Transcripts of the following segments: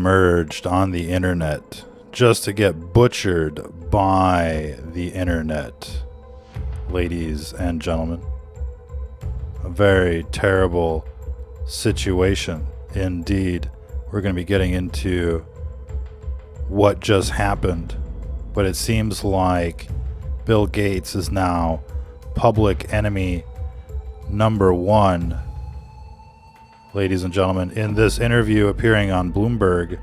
merged on the internet just to get butchered by the internet, ladies and gentlemen. A very terrible situation indeed. We're going to be getting into what just happened, but it seems like Bill Gates is now public enemy number one. Ladies and gentlemen, in this interview appearing on Bloomberg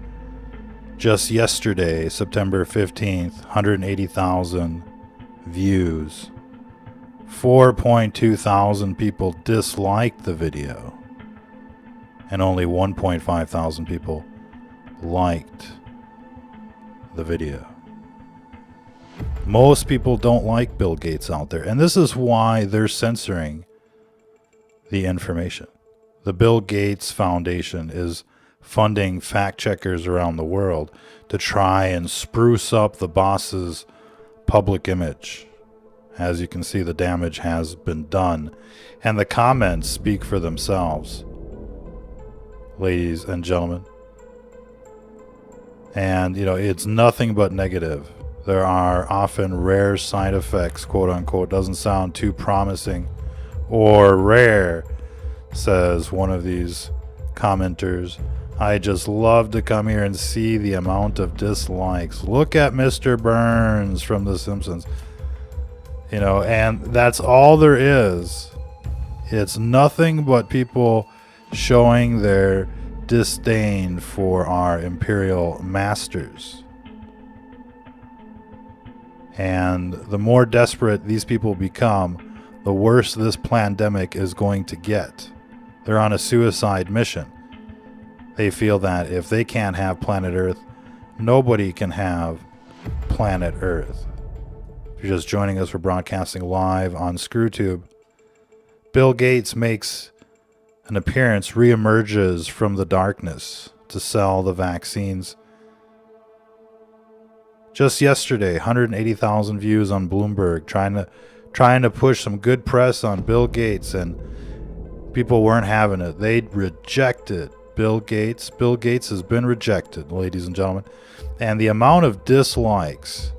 just yesterday, September 15th, 180,000 views. 4.2 thousand people disliked the video, and only 1.5 thousand people liked the video. Most people don't like Bill Gates out there, and this is why they're censoring the information. The Bill Gates Foundation is funding fact checkers around the world to try and spruce up the boss's public image. As you can see, the damage has been done, and the comments speak for themselves, ladies and gentlemen. And, it's nothing but negative. There are often rare side effects, quote unquote. Doesn't sound too promising or rare, says one of these commenters. I just love to come here and see the amount of dislikes. Look at Mr. Burns from The Simpsons. And that's all there is. It's nothing but people showing their disdain for our imperial masters. And the more desperate these people become, the worse this pandemic is going to get. They're on a suicide mission. They feel that if they can't have planet Earth, nobody can have planet Earth. If you're just joining us, we're broadcasting live on Screwtube. Bill Gates makes an appearance, reemerges from the darkness to sell the vaccines. Just yesterday, 180,000 views on Bloomberg, trying to push some good press on Bill Gates, and people weren't having it. They rejected Bill Gates. Bill Gates has been rejected, ladies and gentlemen. And the amount of dislikes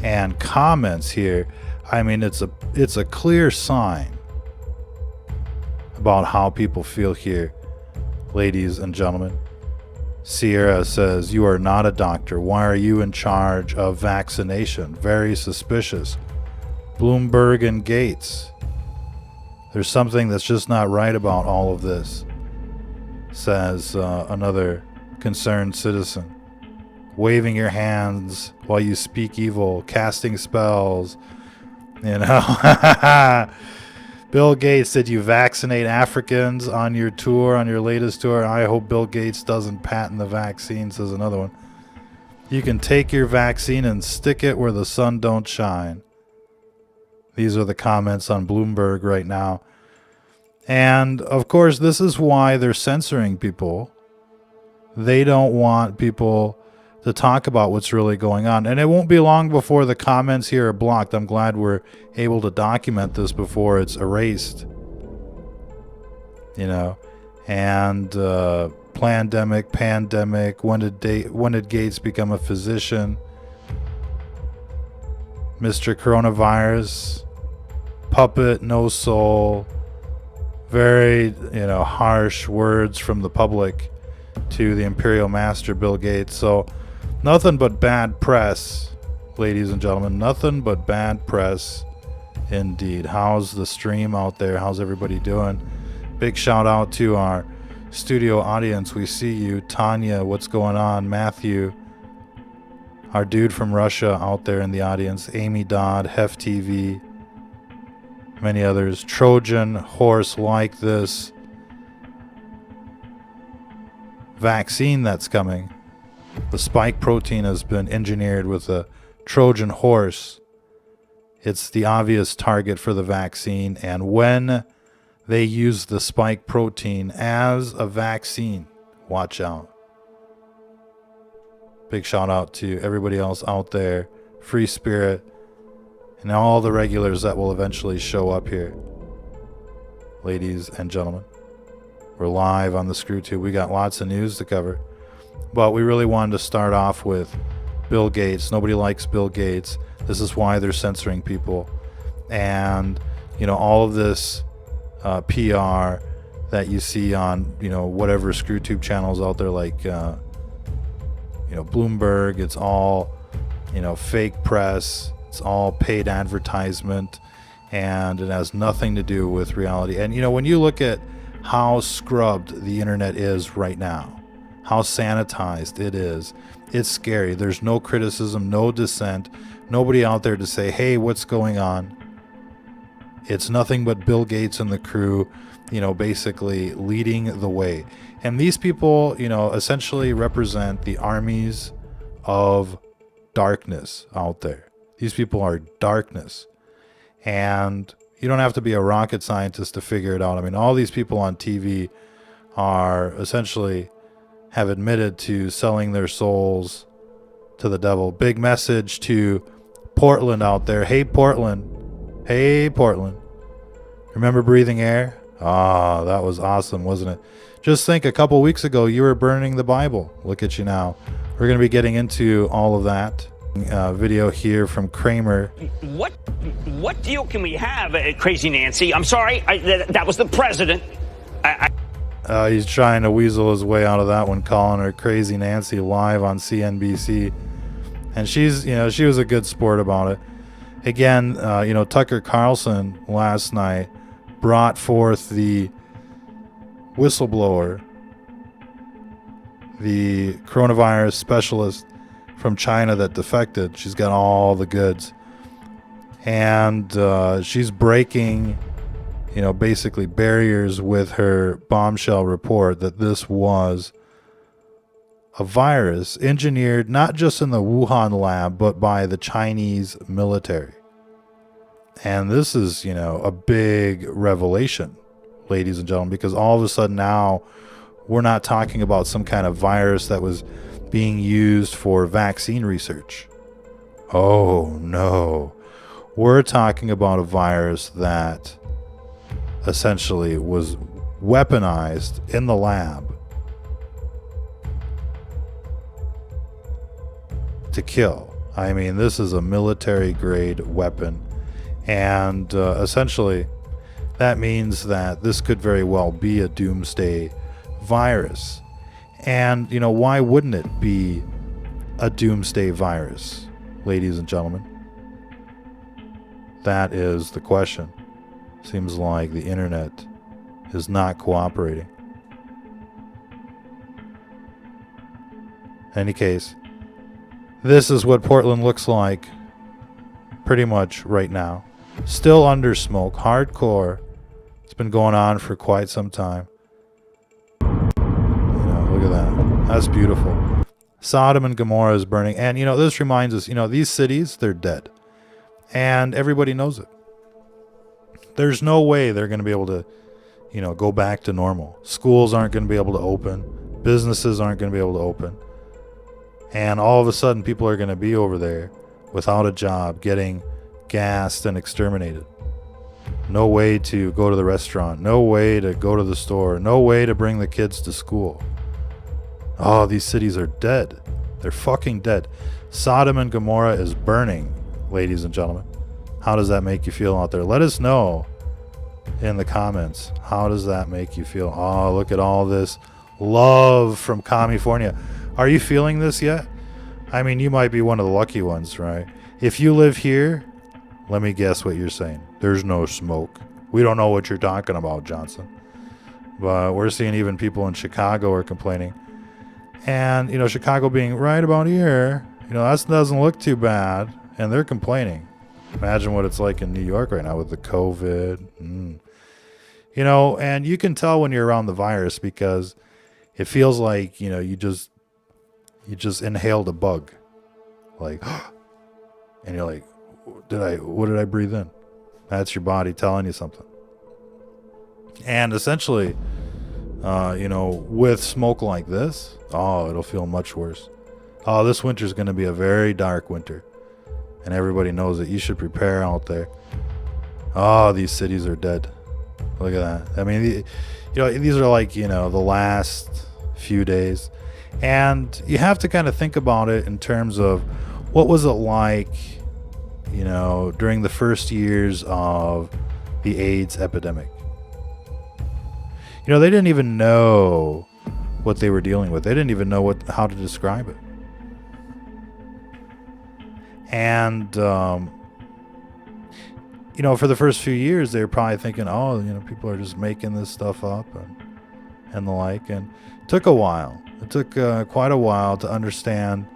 and comments here, it's a clear sign about how people feel here, ladies and gentlemen. Sierra says, you are not a doctor. Why are you in charge of vaccination? Very suspicious. Bloomberg and Gates. There's something that's just not right about all of this, says another concerned citizen. Waving your hands while you speak evil, casting spells. Bill Gates, did you vaccinate Africans on your tour, on your latest tour? I hope Bill Gates doesn't patent the vaccine, says another one. You can take your vaccine and stick it where the sun don't shine. These are the comments on Bloomberg right now. And, of course, this is why they're censoring people. They don't want people to talk about what's really going on. And it won't be long before the comments here are blocked. I'm glad we're able to document this before it's erased. And pandemic, when did Gates become a physician? Mr. Coronavirus, puppet, no soul. Very, harsh words from the public to the imperial master Bill Gates. So nothing but bad press, ladies and gentlemen. Nothing but bad press indeed. How's the stream out there? How's everybody doing? Big shout out to our studio audience. We see you. Tanya, what's going on? Matthew, our dude from Russia out there in the audience. Amy Dodd, Hef TV, many others. Trojan horse like this vaccine that's coming. The spike protein has been engineered with a Trojan horse. It's the obvious target for the vaccine, and when they use the spike protein as a vaccine, watch out. Big shout out to everybody else out there, Free Spirit, and all the regulars that will eventually show up here. Ladies and gentlemen, we're live on the Screwtube. We got lots of news to cover. But we really wanted to start off with Bill Gates. Nobody likes Bill Gates. This is why they're censoring people. And, all of this PR that you see on, whatever Screwtube channels out there, like, Bloomberg. It's all, fake press. It's all paid advertisement. And it has nothing to do with reality. And, when you look at how scrubbed the internet is right now, how sanitized it is, it's scary. There's no criticism, no dissent, nobody out there to say, hey, what's going on? It's nothing but Bill Gates and the crew, basically leading the way. And these people, essentially represent the armies of darkness out there. These people are darkness. And you don't have to be a rocket scientist to figure it out. I mean, all these people on TV are essentially have admitted to selling their souls to the devil. Big message to Portland out there. Hey, Portland. Hey, Portland. Remember breathing air? Ah, that was awesome, wasn't it? Just think, a couple weeks ago, you were burning the Bible. Look at you now. We're going to be getting into all of that. Video here from Kramer. What deal can we have, Crazy Nancy? I'm sorry, that was the president. He's trying to weasel his way out of that one, calling her Crazy Nancy live on CNBC. And she's, she was a good sport about it. Again, Tucker Carlson last night brought forth the whistleblower, the coronavirus specialist from China that defected. She's got all the goods. And she's breaking basically barriers with her bombshell report that this was a virus engineered not just in the Wuhan lab, but by the Chinese military. And this is, a big revelation, ladies and gentlemen, because all of a sudden now we're not talking about some kind of virus that was being used for vaccine research. Oh, no. We're talking about a virus that essentially was weaponized in the lab to kill. I mean, this is a military grade weapon, and essentially that means that this could very well be a doomsday virus. And why wouldn't it be a doomsday virus, ladies and gentlemen? That is the question. Seems like the internet is not cooperating. In any case, this is what Portland looks like pretty much right now. Still under smoke, hardcore. It's been going on for quite some time. Look at that. That's beautiful. Sodom and Gomorrah is burning. And, this reminds us, these cities, they're dead. And everybody knows it. There's no way they're going to be able to, go back to normal. Schools aren't going to be able to open. Businesses aren't going to be able to open. And all of a sudden, people are going to be over there without a job, getting gassed and exterminated. No way to go to the restaurant. No way to go to the store. No way to bring the kids to school. Oh, these cities are dead. They're fucking dead. Sodom and Gomorrah is burning, ladies and gentlemen. How does that make you feel out there? Let us know in the comments. How does that make you feel? Oh, look at all this love from California. Are you feeling this yet? I mean, you might be one of the lucky ones, right? If you live here, let me guess what you're saying. There's no smoke. We don't know what you're talking about, Johnson. But we're seeing even people in Chicago are complaining. And, Chicago being right about here, that doesn't look too bad. And they're complaining. Imagine what it's like in New York right now with the COVID. And you can tell when you're around the virus because it feels like, you just inhaled a bug. Like, and you're like, what did I breathe in? That's your body telling you something. And essentially, with smoke like this, it'll feel much worse. Oh, this winter's going to be a very dark winter. And everybody knows that you should prepare out there. Oh, these cities are dead. Look at that. I mean, these are like, the last few days. And you have to kind of think about it in terms of what was it like, you know, during the first years of the AIDS epidemic. You know, they didn't even know what they were dealing with. They didn't even know how to describe it. And, you know, for the first few years, they were probably thinking, oh, you know, people are just making this stuff up and the like. And it took a while. It took quite a while to understand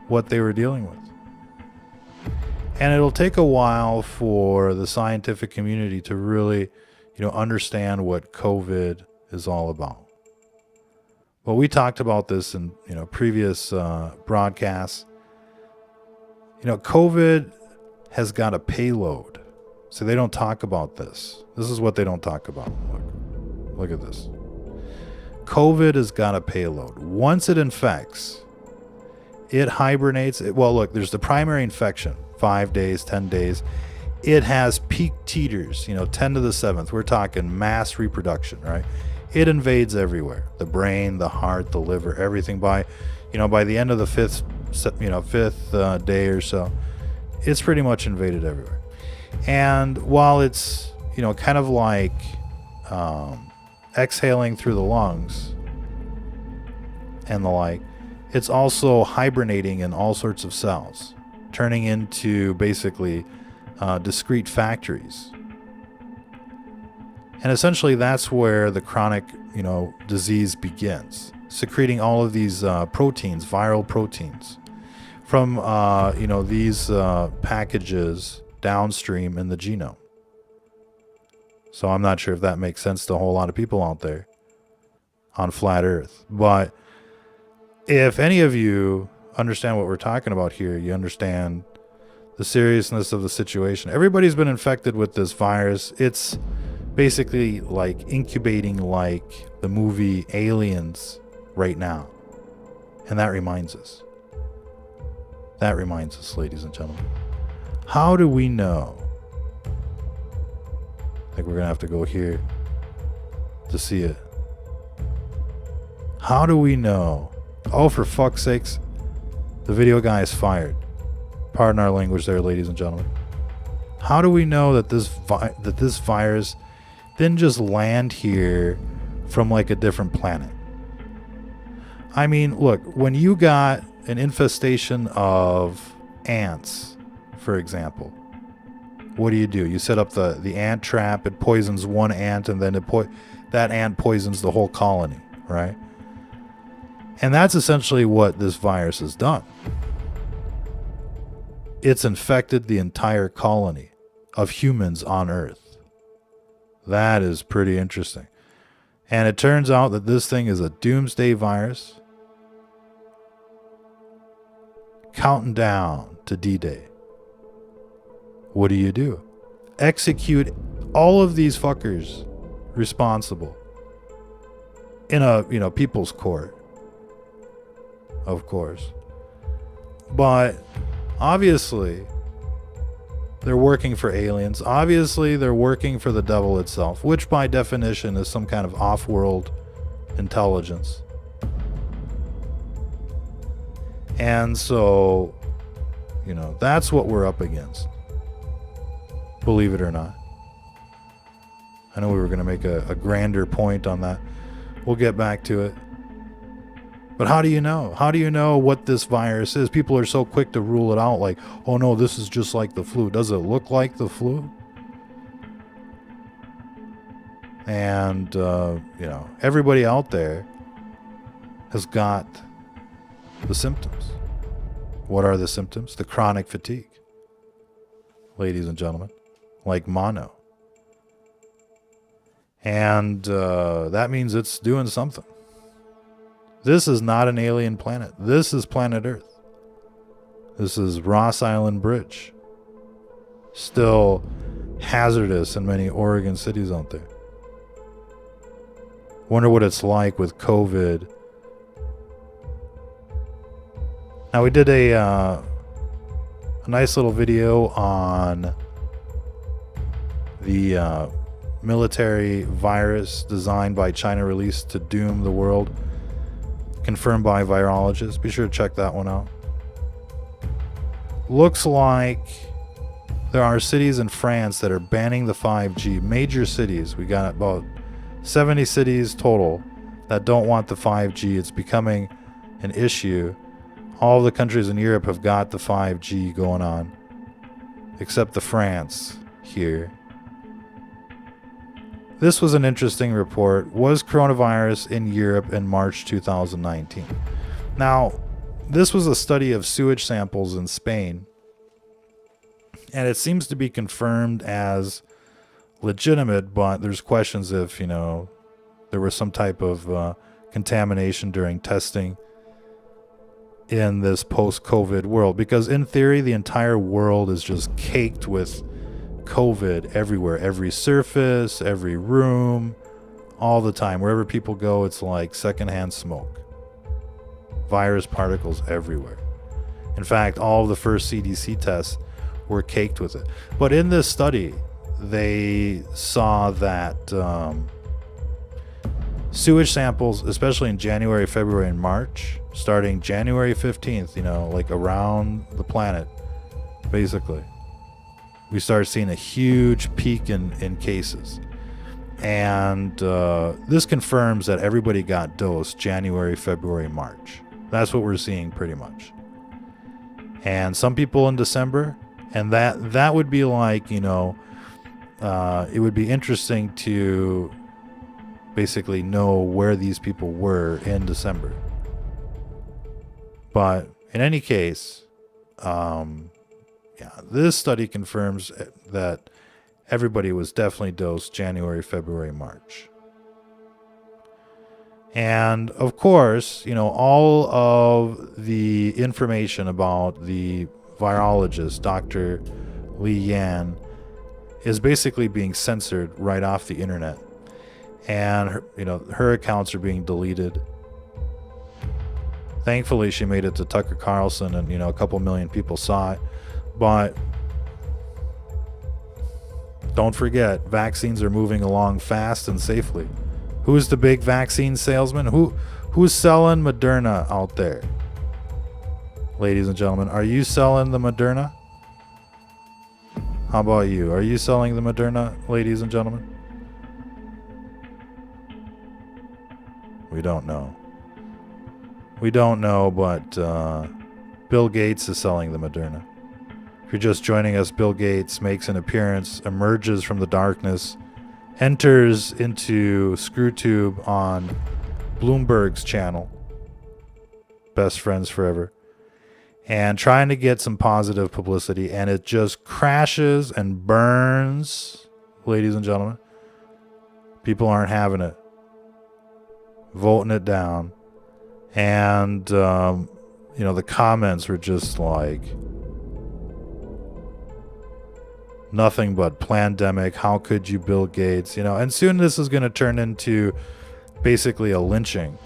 what they were dealing with. And it'll take a while for the scientific community to really, you know, understand what COVID is all about. Well, we talked about this in, you know, previous broadcasts. You know, COVID has got a payload. So they don't talk about this. This is what they don't talk about. Look at this. COVID has got a payload. Once it infects, it hibernates. Well, look, there's the primary infection, 5 days, 10 days. It has peak titers, you know, 10 to the 7th. We're talking mass reproduction, right? It invades everywhere. The brain, the heart, the liver, everything. By the end of the fifth day or so, it's pretty much invaded everywhere. And while it's, you know, kind of like exhaling through the lungs and the like, it's also hibernating in all sorts of cells, turning into basically discrete factories. And essentially that's where the chronic, you know, disease begins, secreting all of these proteins, viral proteins from, you know, these packages downstream in the genome. So I'm not sure if that makes sense to a whole lot of people out there on flat Earth. But if any of you understand what we're talking about here, you understand the seriousness of the situation. Everybody's been infected with this virus. It's basically like incubating like the movie Aliens right now. And that reminds us. That reminds us, ladies and gentlemen. How do we know? I think we're going to have to go here to see it. How do we know? Oh, for fuck's sakes. The video guy is fired. Pardon our language there, ladies and gentlemen. How do we know that this virus didn't just land here from like a different planet? I mean, look, when you got an infestation of ants, for example, what do? You set up the ant trap. It poisons one ant, and then that ant poisons the whole colony, right? And that's essentially what this virus has done. It's infected the entire colony of humans on Earth. That is pretty interesting. And it turns out that this thing is a doomsday virus, counting down to D-Day. What do? Execute all of these fuckers responsible in a, you know, people's court, of course. But obviously they're working for aliens. Obviously they're working for the devil itself, which by definition is some kind of off-world intelligence. And so, you know, that's what we're up against. Believe it or not. I know we were going to make a grander point on that. We'll get back to it. But how do you know? How do you know what this virus is? People are so quick to rule it out like, oh no, this is just like the flu. Does it look like the flu? And, you know, everybody out there has got the symptoms. What are the symptoms? The chronic fatigue, ladies and gentlemen, like mono. And that means it's doing something. This is not an alien planet. This is planet Earth. This is Ross Island Bridge. Still hazardous in many Oregon cities out there. Wonder what it's like with COVID. Now we did a nice little video on the military virus designed by China, released to doom the world. confirmed by virologists. Be sure to check that one out. Looks like there are cities in France that are banning the 5G. Major cities. We got about 70 cities total that don't want the 5G. It's becoming an issue. All the countries in Europe have got the 5G going on, except the France here. This was an interesting report. Was coronavirus in Europe in March 2019? Now, this was a study of sewage samples in Spain, and it seems to be confirmed as legitimate, but there's questions if, there was some type of contamination during testing in this post-COVID world. Because in theory, the entire world is just caked with COVID everywhere. Every surface, every room, all the time. Wherever people go, it's like secondhand smoke. Virus particles everywhere. In fact, all of the first CDC tests were caked with it. But in this study, they saw that sewage samples, especially in January, February, and March, starting January 15th, like around the planet, basically, we started seeing a huge peak in cases. And this confirms that everybody got dosed January, February, March. That's what we're seeing pretty much. And some people in December, and that would be like, it would be interesting to basically know where these people were in December. But in any case, this study confirms that everybody was definitely dosed January, February, March. And of course, all of the information about the virologist, Dr. Li Yan, is basically being censored right off the internet. And her accounts are being deleted. Thankfully, she made it to Tucker Carlson, and a couple million people saw it. But don't forget, vaccines are moving along fast and safely. Who's the big vaccine salesman? Who's selling Moderna out there? Ladies and gentlemen, are you selling the Moderna? How about you? Are you selling the Moderna, ladies and gentlemen? We don't know. We don't know, but Bill Gates is selling the Moderna. If you're just joining us, Bill Gates makes an appearance, emerges from the darkness, enters into Screwtube on Bloomberg's channel, Best Friends Forever, and trying to get some positive publicity, and it just crashes and burns, ladies and gentlemen. People aren't having it, voting it down, and the comments were just like nothing but plandemic. How could you, Bill Gates? And soon this is going to turn into basically a lynching.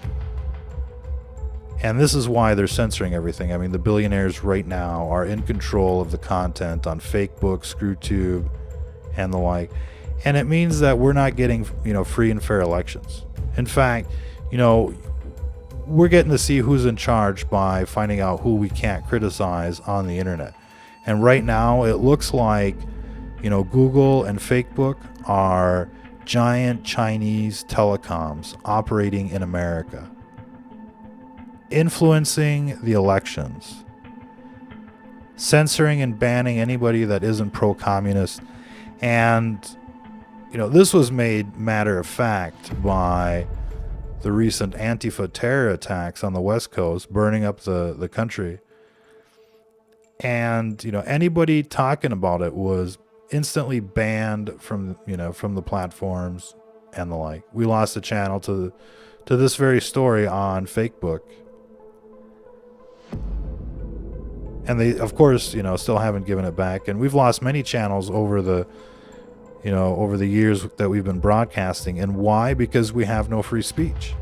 And this is why they're censoring everything. I mean, the billionaires right now are in control of the content on Facebook, Screwtube, and the like. And it means that we're not getting, free and fair elections. In fact, we're getting to see who's in charge by finding out who we can't criticize on the internet. And right now, it looks like Google and Facebook are giant Chinese telecoms operating in America, influencing the elections, censoring and banning anybody that isn't pro-communist. And, this was made matter of fact by the recent Antifa terror attacks on the West Coast, burning up the country. And, anybody talking about it was instantly banned from the platforms and the like. We lost a channel to this very story on Facebook. And they, of course, still haven't given it back. And we've lost many channels over the years that we've been broadcasting. And why? Because we have no free speech.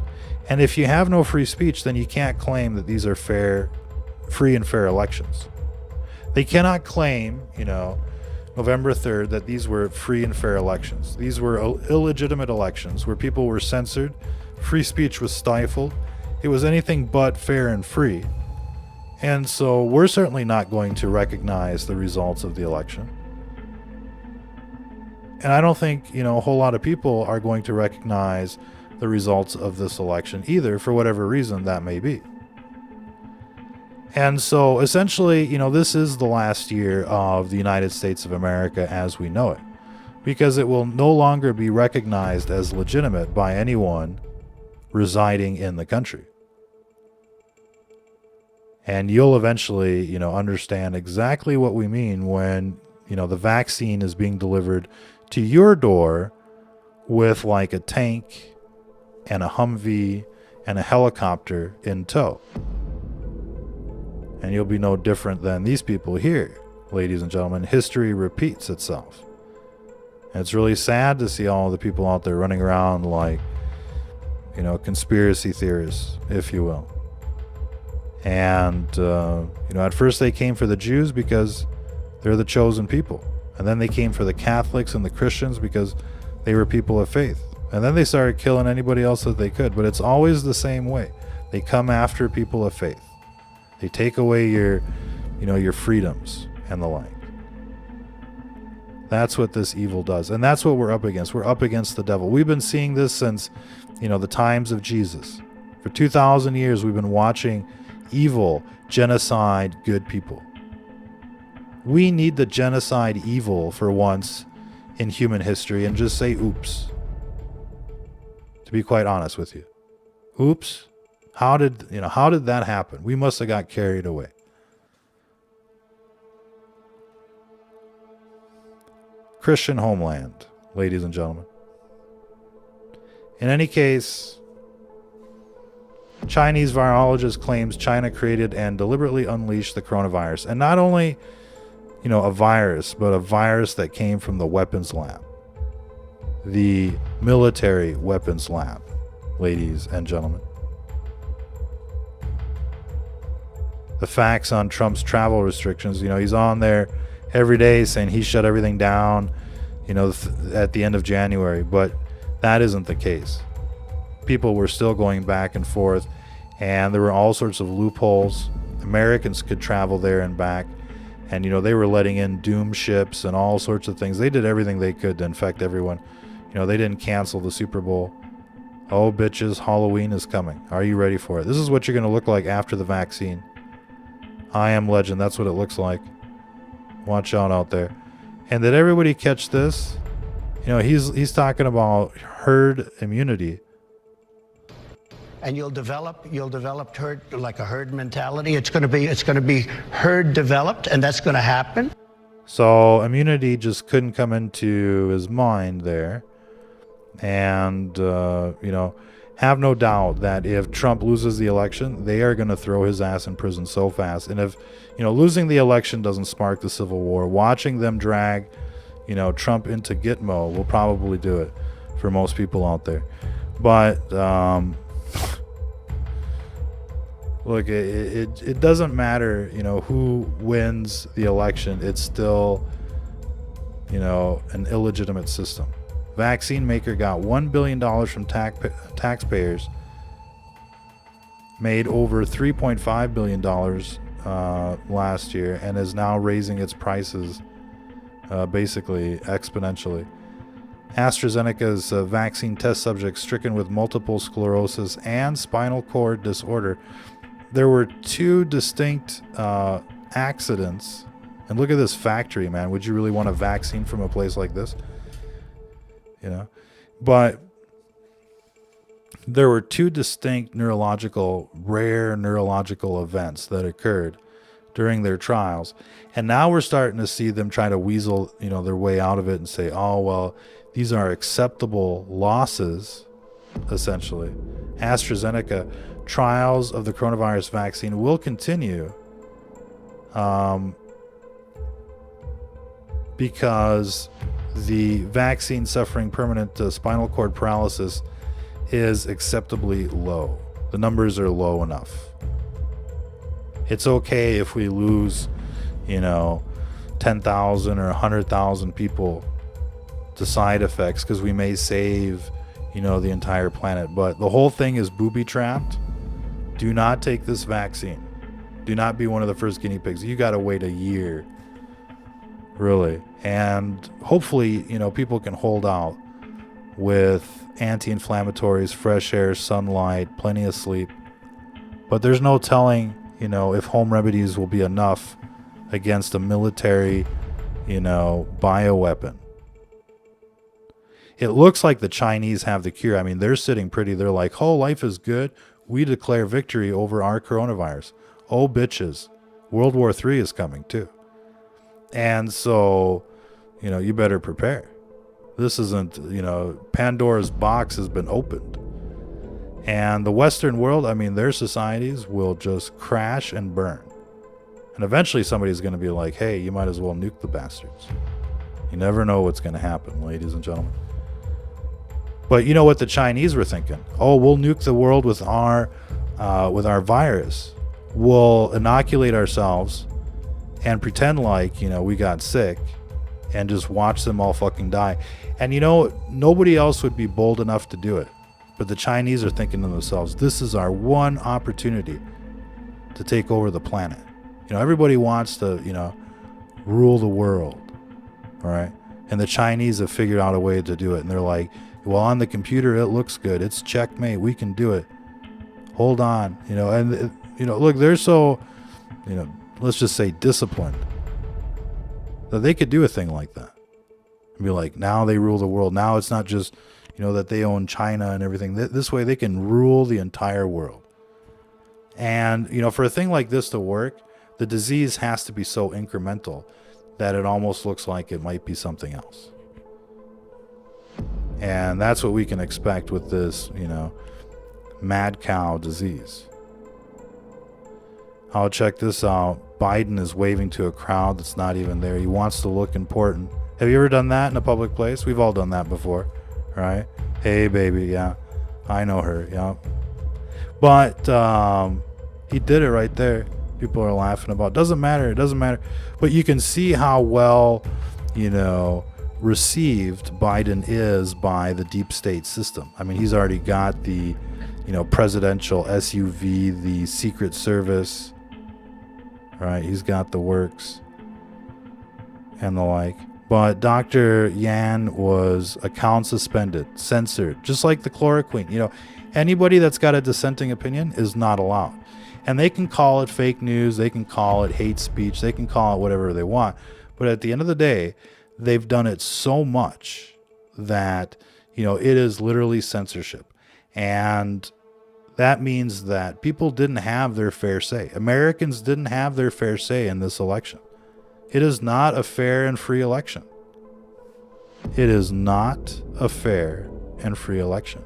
And if you have no free speech, then you can't claim that these are free and fair elections. They cannot claim, November 3rd, that these were free and fair elections. These were illegitimate elections where people were censored, free speech was stifled, It was anything but fair and free. And so we're certainly not going to recognize the results of the election. And I don't think, a whole lot of people are going to recognize the results of this election either, for whatever reason that may be. And so essentially, this is the last year of the United States of America as we know it, because it will no longer be recognized as legitimate by anyone residing in the country. And you'll eventually, understand exactly what we mean when, the vaccine is being delivered to your door with like a tank and a Humvee and a helicopter in tow. And you'll be no different than these people here, ladies and gentlemen. History repeats itself. And it's really sad to see all the people out there running around like, conspiracy theorists, if you will. And, at first they came for the Jews because they're the chosen people. And then they came for the Catholics and the Christians because they were people of faith. And then they started killing anybody else that they could. But it's always the same way. They come after people of faith. They take away your freedoms and the like. That's what this evil does. And that's what we're up against. We're up against the devil. We've been seeing this since, the times of Jesus. For 2,000 years, we've been watching evil genocide good people. We need the genocide evil for once in human history and just say oops. To be quite honest with you. Oops. How did that happen? We must have got carried away. Christian homeland, ladies and gentlemen. In any case, Chinese virologist claims China created and deliberately unleashed the coronavirus. And not only, a virus, but a virus that came from the weapons lab. The military weapons lab, ladies and gentlemen. The facts on Trump's travel restrictions, he's on there every day saying he shut everything down, at the end of January. But that isn't the case. People were still going back and forth, and there were all sorts of loopholes. Americans could travel there and back, and they were letting in doom ships and all sorts of things. They did everything they could to infect everyone. They didn't cancel the Super Bowl. Oh, bitches, Halloween is coming. Are you ready for it? This is what you're going to look like after the vaccine. I am legend. That's what it looks like. Watch out there. And did everybody catch this? He's talking about herd immunity. And you'll develop herd, like a herd mentality. It's going to be herd developed, and that's going to happen. So immunity just couldn't come into his mind there. And have no doubt that if Trump loses the election, they are going to throw his ass in prison so fast. And if, losing the election doesn't spark the Civil War, watching them drag, Trump into Gitmo will probably do it for most people out there. But, look, it doesn't matter, who wins the election. It's still, an illegitimate system. Vaccine maker got $1 billion from taxpayers, made over $3.5 billion last year, and is now raising its prices basically exponentially. AstraZeneca's vaccine test subjects stricken with multiple sclerosis and spinal cord disorder. There were two distinct accidents. And look at this factory, man. Would you really want a vaccine from a place like this? But there were two distinct rare neurological events that occurred during their trials. And now we're starting to see them try to weasel, their way out of it and say, oh, well, these are acceptable losses, essentially. AstraZeneca trials of the coronavirus vaccine will continue because the vaccine suffering permanent spinal cord paralysis is acceptably low. The numbers are low enough. It's okay if we lose, 10,000 or 100,000 people to side effects because we may save, the entire planet. But the whole thing is booby-trapped Do not take this vaccine. Do not be one of the first guinea pigs. You got to wait a year, really. And hopefully, people can hold out with anti-inflammatories, fresh air, sunlight, plenty of sleep. But there's no telling, if home remedies will be enough against a military, bioweapon. It looks like the Chinese have the cure. I mean, they're sitting pretty. They're like, oh, life is good. We declare victory over our coronavirus. Oh, bitches. World War III is coming too. And so, you better prepare. This isn't, Pandora's box has been opened. And the Western world, their societies will just crash and burn. And eventually somebody's going to be like, hey, you might as well nuke the bastards. You never know what's going to happen, ladies and gentlemen. But you know what the Chinese were thinking? Oh, we'll nuke the world with our virus. We'll inoculate ourselves and pretend like, we got sick and just watch them all fucking die. And nobody else would be bold enough to do it. But the Chinese are thinking to themselves, this is our one opportunity to take over the planet. Everybody wants to, rule the world. All right. And the Chinese have figured out a way to do it. And they're like, well, on the computer, it looks good. It's checkmate. We can do it. Hold on. Look, they're so, let's just say disciplined that they could do a thing like that. And be like, now they rule the world. Now it's not just, that they own China and everything. This way they can rule the entire world. And, for a thing like this to work, the disease has to be so incremental that it almost looks like it might be something else. And that's what we can expect with this, mad cow disease. Oh, check this out. Biden is waving to a crowd that's not even there. He wants to look important. Have you ever done that in a public place? We've all done that before, right? Hey, baby, yeah. I know her, yeah. But he did it right there. People are laughing about it. Doesn't matter. It doesn't matter. But you can see how well, received Biden is by the deep state system. He's already got the, presidential SUV, the Secret Service, right? He's got the works and the like. But Dr. Yan was account suspended, censored, just like the chloroquine. Anybody that's got a dissenting opinion is not allowed. And they can call it fake news. They can call it hate speech. They can call it whatever they want. But at the end of the day, they've done it so much that, it is literally censorship. And that means that people didn't have their fair say. Americans didn't have their fair say in this election. It is not a fair and free election. It is not a fair and free election.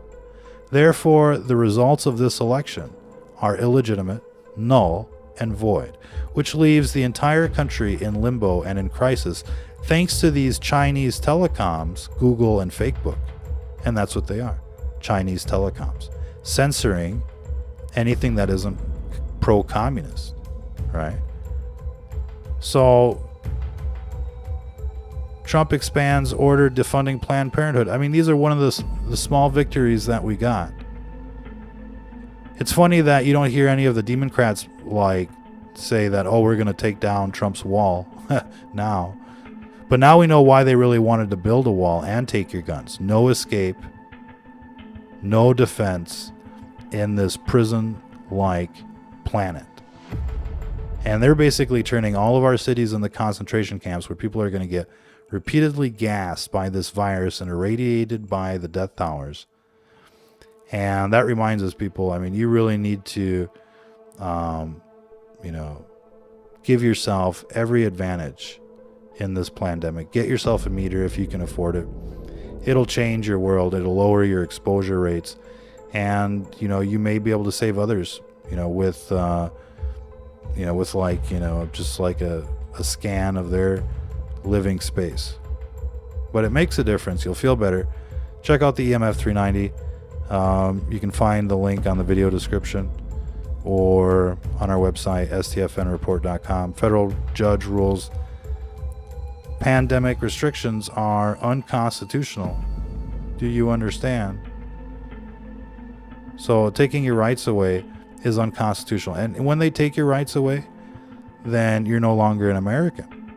Therefore, the results of this election are illegitimate, null, and void, which leaves the entire country in limbo and in crisis thanks to these Chinese telecoms, Google and Facebook. And that's what they are, Chinese telecoms, censoring anything that isn't pro-communist, right? So Trump expands order defunding Planned Parenthood. These are one of the small victories that we got. It's funny that you don't hear any of the Democrats say that, oh, we're going to take down Trump's wall now. But now we know why they really wanted to build a wall and take your guns. No escape, no defense in this prison-like planet. And they're basically turning all of our cities into concentration camps where people are going to get repeatedly gassed by this virus and irradiated by the death towers. And that reminds us, people, you really need to, give yourself every advantage in this pandemic. Get yourself a meter if you can afford it. It'll change your world. It'll lower your exposure rates. And, you may be able to save others, with just like a scan of their living space. But it makes a difference. You'll feel better. Check out the EMF 390. You can find the link on the video description or on our website, stfnreport.com. Federal judge rules pandemic restrictions are unconstitutional. Do you understand? So taking your rights away is unconstitutional. And when they take your rights away, then you're no longer an American.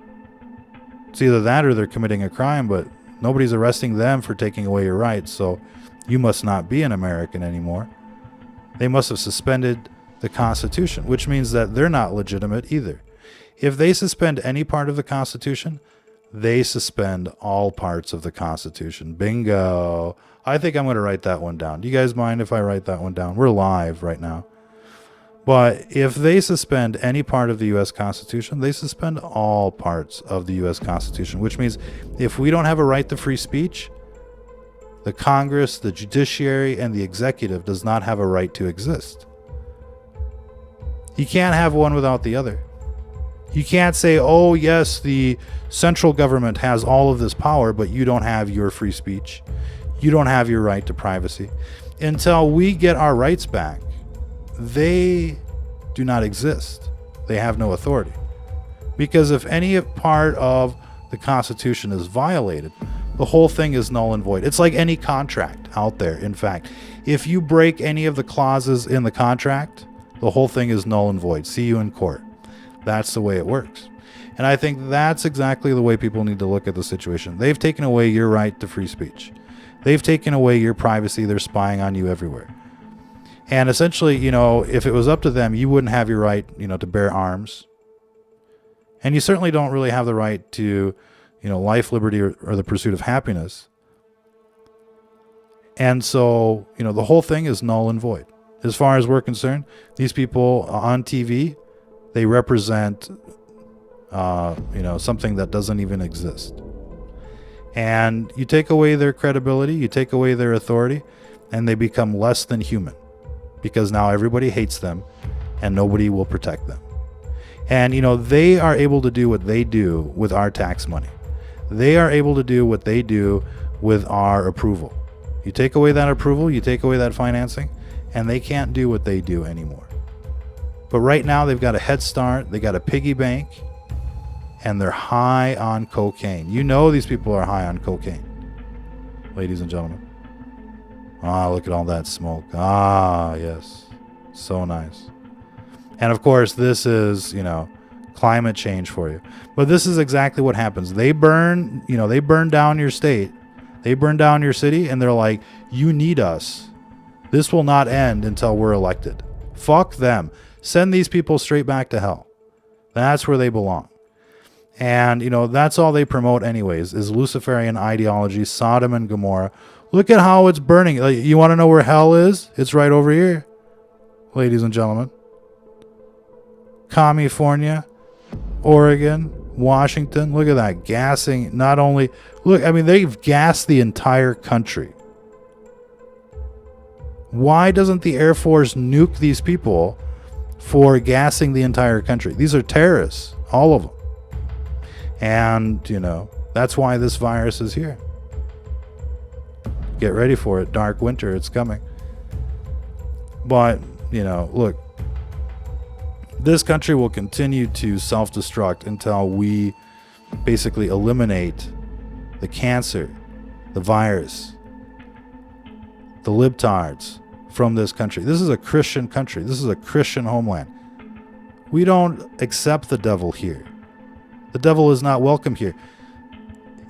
It's either that or they're committing a crime, but nobody's arresting them for taking away your rights, so you must not be an American anymore. They must have suspended the Constitution, which means that they're not legitimate either. If they suspend any part of the Constitution, they suspend all parts of the Constitution. Bingo. I think I'm going to write that one down. Do you guys mind if I write that one down? We're live right now. But if they suspend any part of the U.S. Constitution, they suspend all parts of the U.S. Constitution, which means if we don't have a right to free speech, the Congress, the judiciary, and the executive does not have a right to exist. You can't have one without the other. You can't say, oh, yes, the central government has all of this power, but you don't have your free speech. You don't have your right to privacy. Until we get our rights back, they do not exist. They have no authority. Because if any part of the Constitution is violated, the whole thing is null and void. It's like any contract out there, in fact. If you break any of the clauses in the contract, the whole thing is null and void. See you in court. That's the way it works. And I think that's exactly the way people need to look at the situation. They've taken away your right to free speech. They've taken away your privacy. They're spying on you everywhere. And essentially, if it was up to them, you wouldn't have your right, to bear arms. And you certainly don't really have the right to, life, liberty, or the pursuit of happiness. And so, the whole thing is null and void. As far as we're concerned, these people on TV, they represent, something that doesn't even exist. And you take away their credibility, you take away their authority, and they become less than human. Because now everybody hates them, and nobody will protect them. And, they are able to do what they do with our tax money. They are able to do what they do with our approval. You take away that approval, you take away that financing, and they can't do what they do anymore. But right now they've got a head start, they got a piggy bank, and they're high on cocaine. These people are high on cocaine, ladies and gentlemen. Ah, look at all that smoke. Ah, yes. So nice. And of course, this is, climate change for you. But this is exactly what happens. They burn down your state. They burn down your city, and they're like, you need us. This will not end until we're elected. Fuck them. Send these people straight back to hell. That's where they belong. And, that's all they promote anyways, is Luciferian ideology, Sodom and Gomorrah. Look at how it's burning. You want to know where hell is? It's right over here, ladies and gentlemen. California, Oregon, Washington. Look at that. Gassing. Not only... they've gassed the entire country. Why doesn't the Air Force nuke these people for gassing the entire country? These are terrorists, all of them. And, that's why this virus is here. Get ready for it. Dark winter, it's coming. But, look, this country will continue to self-destruct until we basically eliminate the cancer, the virus, the libtards from this country. This is a Christian country. This is a Christian homeland. We don't accept the devil here. The devil is not welcome here.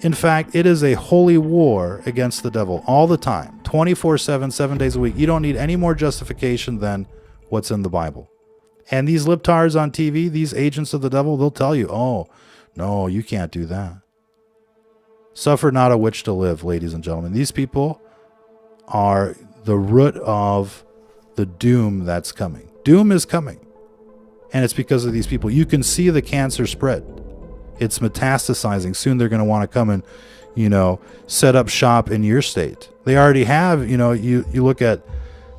In fact, it is a holy war against the devil all the time, 24/7, 7 days a week. You don't need any more justification than what's in the Bible. And these libtards on TV, these agents of the devil, they'll tell you, oh, no, you can't do that. Suffer not a witch to live, ladies and gentlemen. These people are the root of the doom that's coming. Doom is coming. And it's because of these people. You can see the cancer spread. It's metastasizing. Soon they're going to want to come and, set up shop in your state. They already have, you look at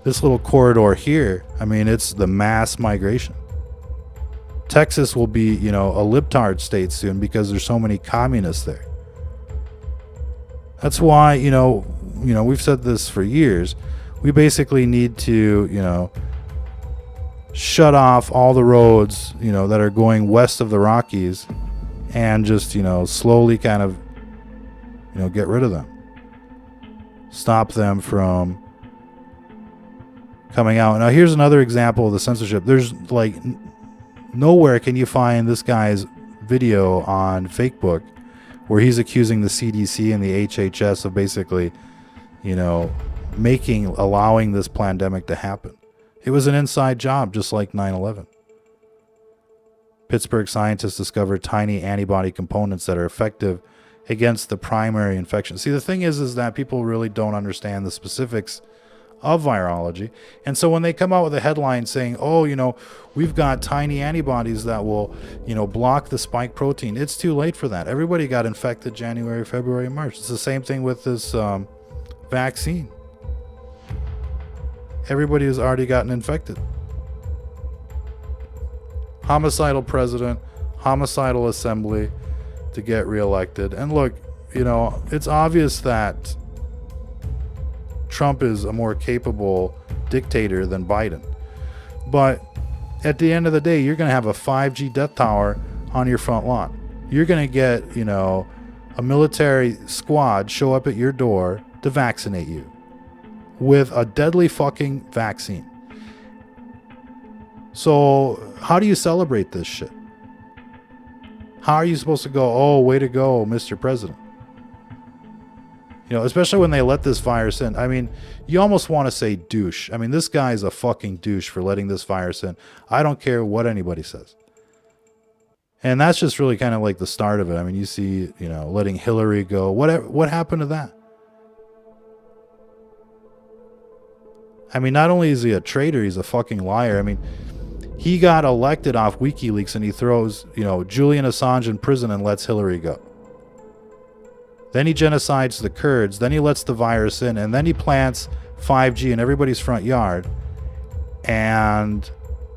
this little corridor here. It's the mass migration. Texas will be, a libtard state soon because there's so many communists there. That's why, we've said this for years. We basically need to, shut off all the roads, that are going west of the Rockies and just, slowly kind of, get rid of them. Stop them from coming out. Now, here's another example of the censorship. There's like nowhere can you find this guy's video on Facebook where he's accusing the CDC and the HHS of basically, allowing this pandemic to happen. It was an inside job, just like 9/11. Pittsburgh scientists discovered tiny antibody components that are effective against the primary infection. See, the thing is that people really don't understand the specifics of virology. And so when they come out with a headline saying, we've got tiny antibodies that will, block the spike protein, it's too late for that. Everybody got infected January, February, March. It's the same thing with this vaccine. Everybody has already gotten infected. Homicidal president, homicidal assembly to get reelected. And look, it's obvious that Trump is a more capable dictator than Biden. But at the end of the day, you're going to have a 5G death tower on your front lawn. You're going to get, a military squad show up at your door to vaccinate you with a deadly fucking vaccine. So how do you celebrate this shit? How are you supposed to go, oh, way to go, Mr. President? Especially when they let this virus in. I mean, you almost want to say douche. I mean, this guy is a fucking douche for letting this virus in. I don't care what anybody says. And that's just really kind of like the start of it. I mean, you see, letting Hillary go. What happened to that? I mean, not only is he a traitor, he's a fucking liar. I mean, he got elected off WikiLeaks and he throws, Julian Assange in prison and lets Hillary go. Then he genocides the Kurds. Then he lets the virus in. And then he plants 5G in everybody's front yard. And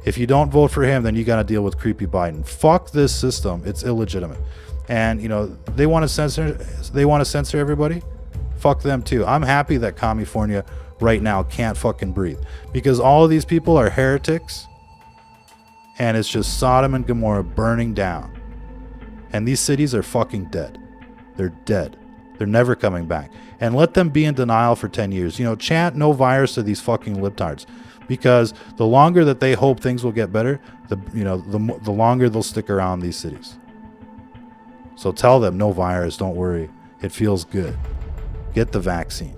if you don't vote for him, then you got to deal with creepy Biden. Fuck this system. It's illegitimate. And, they want to censor everybody. Fuck them too. I'm happy that California right now can't fucking breathe. Because all of these people are heretics. And it's just Sodom and Gomorrah burning down. And these cities are fucking dead. They're dead. They're never coming back. And let them be in denial for 10 years. Chant no virus to these fucking libtards. Because the longer that they hope things will get better, the longer they'll stick around these cities. So tell them, no virus, don't worry. It feels good. Get the vaccine.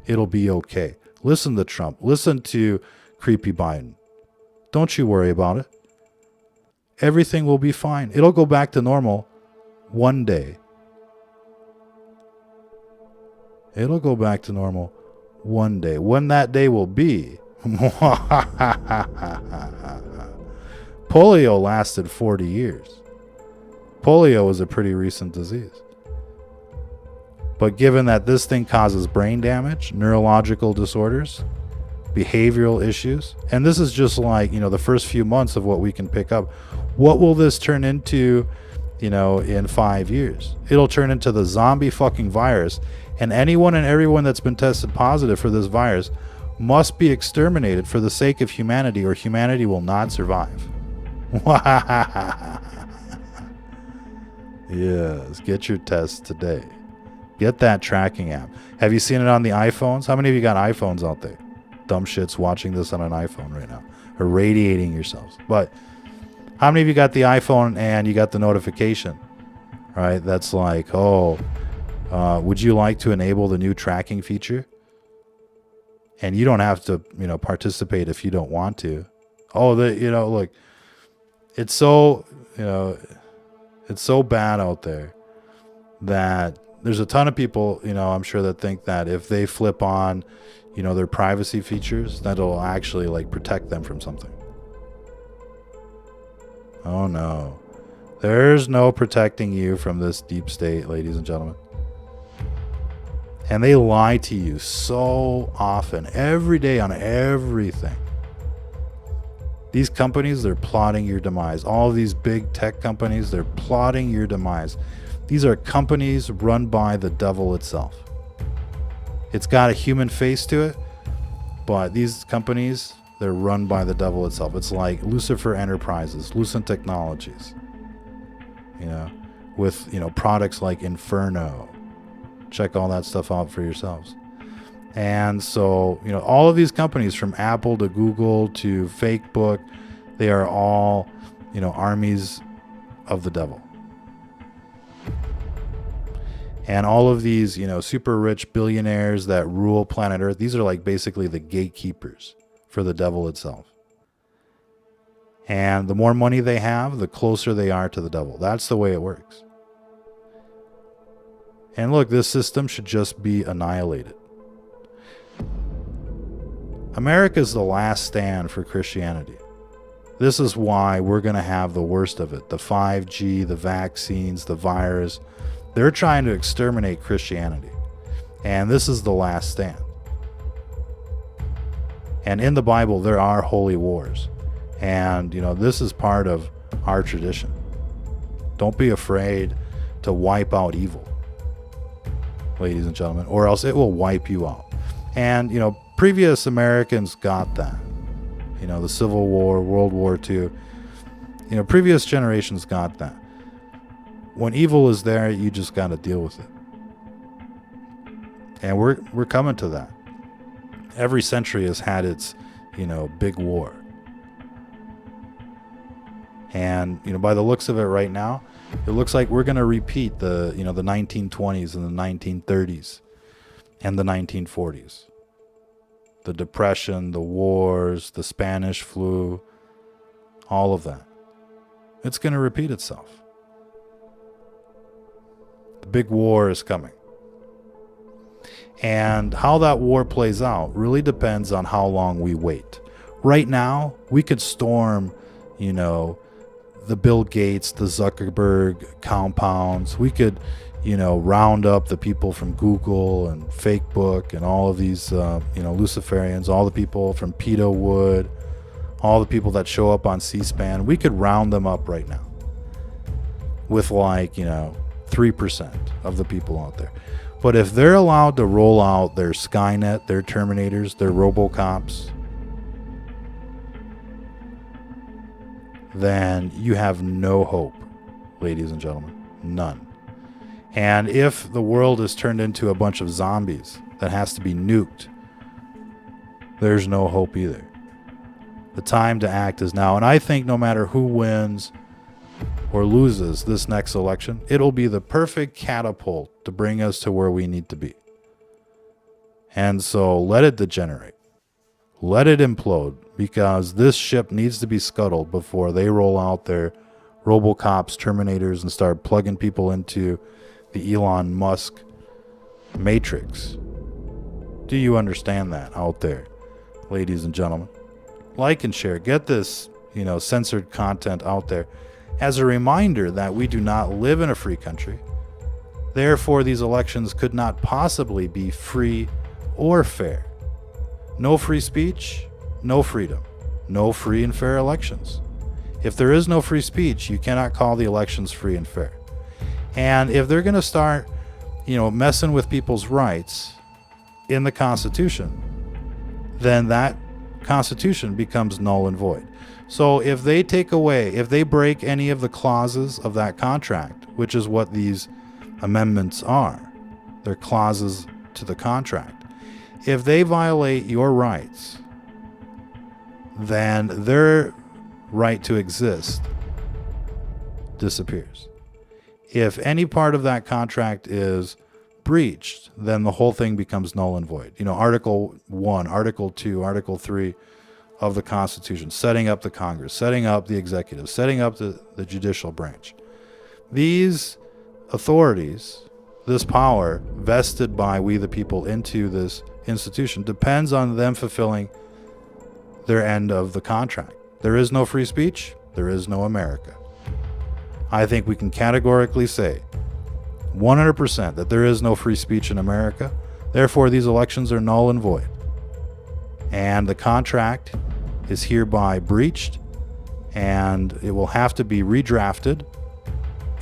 It'll be okay. Listen to Trump. Listen to creepy Biden. Don't you worry about it. Everything will be fine. It'll go back to normal one day. It'll go back to normal one day. When that day will be. Polio lasted 40 years. Polio was a pretty recent disease. But given that this thing causes brain damage, neurological disorders, behavioral issues, and this is just like, the first few months of what we can pick up. What will this turn into, in 5 years? It'll turn into the zombie fucking virus. And anyone and everyone that's been tested positive for this virus must be exterminated for the sake of humanity, or humanity will not survive. Yes, get your test today. Get that tracking app. Have you seen it on the iPhones? How many of you got iPhones out there? Dumb shits watching this on an iPhone right now. Irradiating yourselves. But how many of you got the iPhone and you got the notification? Right? That's like, would you like to enable the new tracking feature? And you don't have to, participate if you don't want to. Look, it's so, it's so bad out there that there's a ton of people, I'm sure, that think that if they flip on, their privacy features, that'll actually like protect them from something. Oh no. There's no protecting you from this deep state, ladies and gentlemen. And they lie to you so often, every day, on everything. These companies, they're plotting your demise. All of these big tech companies, they're plotting your demise. These are companies run by the devil itself. It's got a human face to it, but these companies, they're run by the devil itself. It's like Lucifer Enterprises, Lucent Technologies, with, products like Inferno. Check all that stuff out for yourselves. And so, all of these companies from Apple to Google to Facebook, they are all, armies of the devil. And all of these, super rich billionaires that rule planet Earth, these are like basically the gatekeepers for the devil itself. And the more money they have, the closer they are to the devil. That's the way it works. And look, this system should just be annihilated. America is the last stand for Christianity. This is why we're going to have the worst of it. The 5G, the vaccines, the virus. They're trying to exterminate Christianity. And this is the last stand. And in the Bible, there are holy wars. And, this is part of our tradition. Don't be afraid to wipe out evil, ladies and gentlemen, or else it will wipe you out. And, previous Americans got that. The Civil War, World War II. Previous generations got that. When evil is there, you just got to deal with it. And we're coming to that. Every century has had its, big war. And, by the looks of it right now, it looks like we're going to repeat the 1920s and the 1930s and the 1940s. The Depression, the wars, the Spanish flu, all of that. It's going to repeat itself. The big war is coming. And how that war plays out really depends on how long we wait. Right now, we could storm, the Bill Gates, the Zuckerberg compounds. We could, round up the people from Google and Facebook and all of these, Luciferians, all the people from Pedo Wood, all the people that show up on C-SPAN. We could round them up right now with 3% of the people out there. But if they're allowed to roll out their Skynet, their Terminators, their Robocops, then you have no hope, ladies and gentlemen. None. And if the world is turned into a bunch of zombies that has to be nuked, there's no hope either. The time to act is now. And I think no matter who wins or loses this next election, it'll be the perfect catapult to bring us to where we need to be. And so let it degenerate. Let it implode, because this ship needs to be scuttled before they roll out their Robocops, Terminators, and start plugging people into the Elon Musk matrix. Do you understand that out there, ladies and gentlemen? Like and share. Get this, censored content out there as a reminder that we do not live in a free country. Therefore, these elections could not possibly be free or fair. No free speech, no freedom. No free and fair elections. If there is no free speech, you cannot call the elections free and fair. And if they're going to start, messing with people's rights in the Constitution, then that Constitution becomes null and void. So if they break any of the clauses of that contract, which is what these amendments are, they're clauses to the contract. If they violate your rights, then their right to exist disappears. If any part of that contract is breached, then the whole thing becomes null and void. Article 1, Article 2, Article 3 of the Constitution, setting up the Congress, setting up the executive, setting up the judicial branch. These authorities, this power vested by we the people into this institution, depends on them fulfilling their end of the contract. There is no free speech, there is no America. I think we can categorically say 100% that there is no free speech in America. Therefore, these elections are null and void. And the contract is hereby breached, and it will have to be redrafted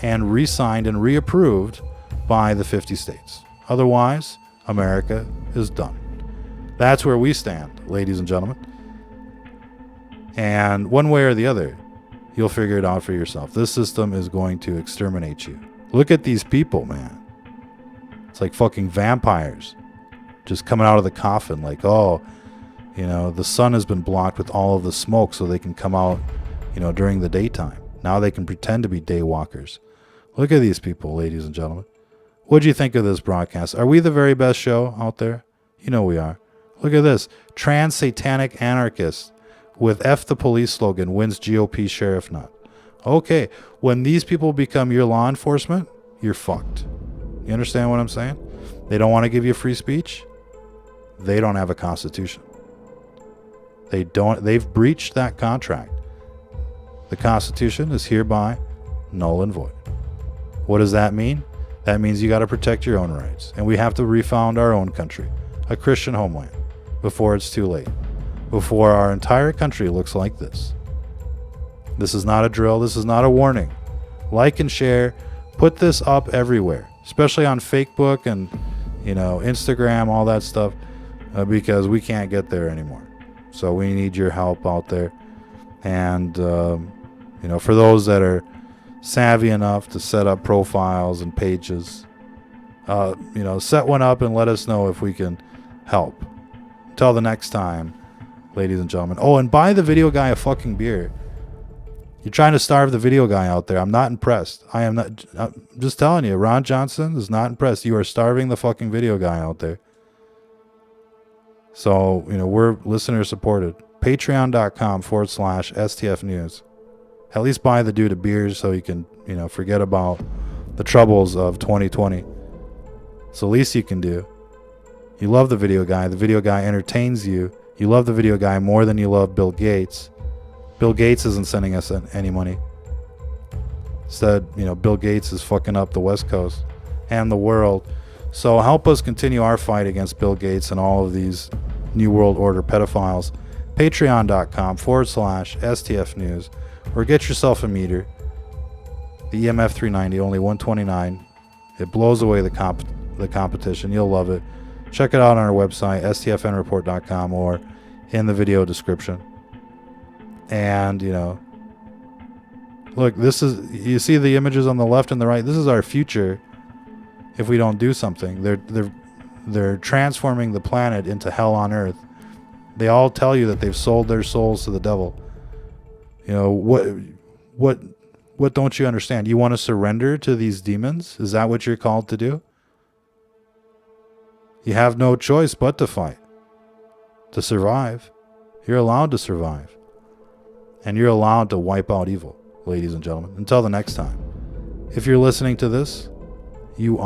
and re-signed and reapproved by the 50 states. Otherwise, America is done. That's where we stand, ladies and gentlemen. And one way or the other, you'll figure it out for yourself. This system is going to exterminate you. Look at these people, man. It's like fucking vampires. just coming out of the coffin like, oh, you know, the sun has been blocked with all of the smoke so they can come out, you know, during the daytime. Now they can pretend to be day walkers. Look at these people, ladies and gentlemen. What do you think of this broadcast? Are we the very best show out there? You know we are. Look at this. Trans satanic anarchist with F the police slogan wins GOP sheriff nut. Okay, when these people become your law enforcement, you're fucked. You understand what I'm saying? They don't want to give you free speech. They don't have a constitution. They've breached that contract. The Constitution is hereby null and void. What does that mean? That means you got to protect your own rights. And we have to refound our own country, a Christian homeland, before it's too late. Before our entire country looks like this. This is not a drill. This is not a warning. Like and share. Put this up everywhere, especially on Facebook and, you know, Instagram, all that stuff, because we can't get there anymore. So we need your help out there. And, you know, for those that are savvy enough to set up profiles and pages, you know, set one up and let us know if we can help. Until the next time, ladies and gentlemen. Oh, and buy the video guy a fucking beer. You're trying to starve the video guy out there. I'm not impressed. I am not. I'm just telling you, Ron Johnson is not impressed. You are starving the fucking video guy out there. So, you know, we're listener supported. Patreon.com/STF News. At least buy the dude a beer so he can, you know, forget about the troubles of 2020. It's the least you can do. You love the video guy. The video guy entertains you. You love the video guy more than you love Bill Gates. Bill Gates isn't sending us any money. Instead, you know, Bill Gates is fucking up the West Coast and the world. So help us continue our fight against Bill Gates and all of these New World Order pedophiles. Patreon.com/STF News. Or get yourself a meter. The EMF 390, only $129. It blows away the competition. You'll love it. Check it out on our website, stfnreport.com, or in the video description. And, you know, look, this is, you see the images on the left and the right. This is our future if we don't do something. They're transforming the planet into hell on earth. They all tell you that they've sold their souls to the devil. You know, what don't you understand? You want to surrender to these demons? Is that what you're called to do? You have no choice but to fight. To survive. You're allowed to survive. And you're allowed to wipe out evil, ladies and gentlemen. Until the next time. If you're listening to this, you are